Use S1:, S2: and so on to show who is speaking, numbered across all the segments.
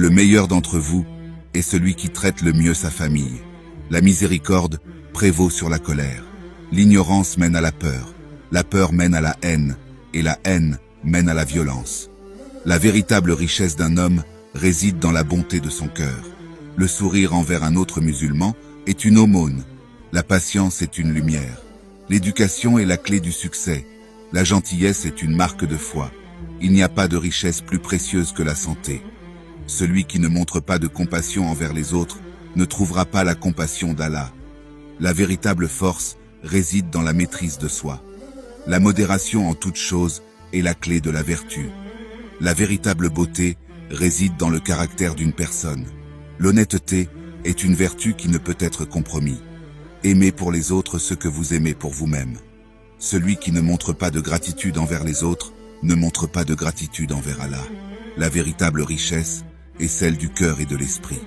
S1: Le meilleur d'entre vous est celui qui traite le mieux sa famille. La miséricorde prévaut sur la colère. L'ignorance mène à la peur mène à la haine, et la haine mène à la violence. La véritable richesse d'un homme réside dans la bonté de son cœur. Le sourire envers un autre musulman est une aumône. La patience est une lumière. L'éducation est la clé du succès. La gentillesse est une marque de foi. Il n'y a pas de richesse plus précieuse que la santé. Celui qui ne montre pas de compassion envers les autres ne trouvera pas la compassion d'Allah. La véritable force réside dans la maîtrise de soi. La modération en toutes choses est la clé de la vertu. La véritable beauté réside dans le caractère d'une personne. L'honnêteté est une vertu qui ne peut être compromise. Aimez pour les autres ce que vous aimez pour vous-même. Celui qui ne montre pas de gratitude envers les autres ne montre pas de gratitude envers Allah. La véritable richesse est celle du cœur et de l'esprit.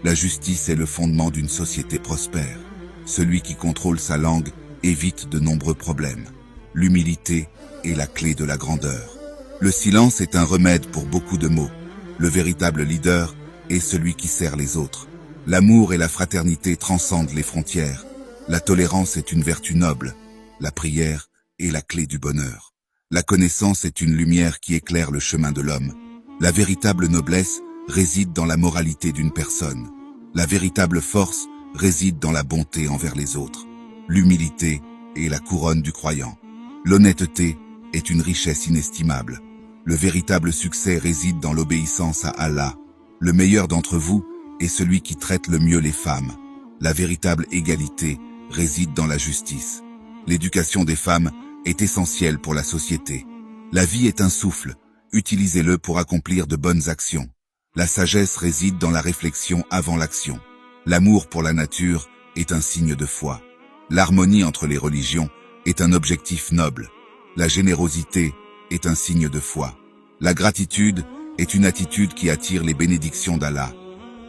S1: La justice est le fondement d'une société prospère. Celui qui contrôle sa langue évite de nombreux problèmes. L'humilité est la clé de la grandeur. Le silence est un remède pour beaucoup de maux. Le véritable leader est celui qui sert les autres. L'amour et la fraternité transcendent les frontières. La tolérance est une vertu noble. La prière est la clé du bonheur. La connaissance est une lumière qui éclaire le chemin de l'homme. La véritable noblesse réside dans la moralité d'une personne. La véritable force réside dans la bonté envers les autres. L'humilité est la couronne du croyant. L'honnêteté est une richesse inestimable. Le véritable succès réside dans l'obéissance à Allah. Le meilleur d'entre vous est celui qui traite le mieux les femmes. La véritable égalité réside dans la justice. L'éducation des femmes est essentielle pour la société. La vie est un souffle, utilisez-le pour accomplir de bonnes actions. La sagesse réside dans la réflexion avant l'action. L'amour pour la nature est un signe de foi. L'harmonie entre les religions est un objectif noble. La générosité est un signe de foi. La gratitude est une attitude qui attire les bénédictions d'Allah.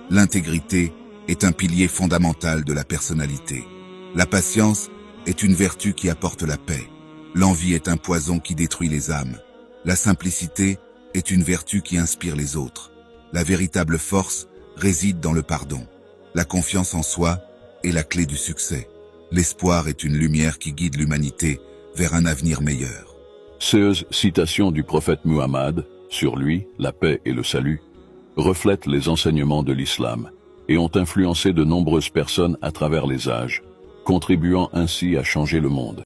S1: L'intégrité est un pilier fondamental de la personnalité. La patience est une vertu qui apporte la paix. L'envie est un poison qui détruit les âmes. La simplicité est une vertu qui inspire les autres. La véritable force réside dans le pardon. La confiance en soi est la clé du succès. L'espoir est une lumière qui guide l'humanité vers un avenir meilleur.
S2: Ces citations du prophète Muhammad, sur lui, la paix et le salut, reflètent les enseignements de l'islam et ont influencé de nombreuses personnes à travers les âges, contribuant ainsi à changer le monde.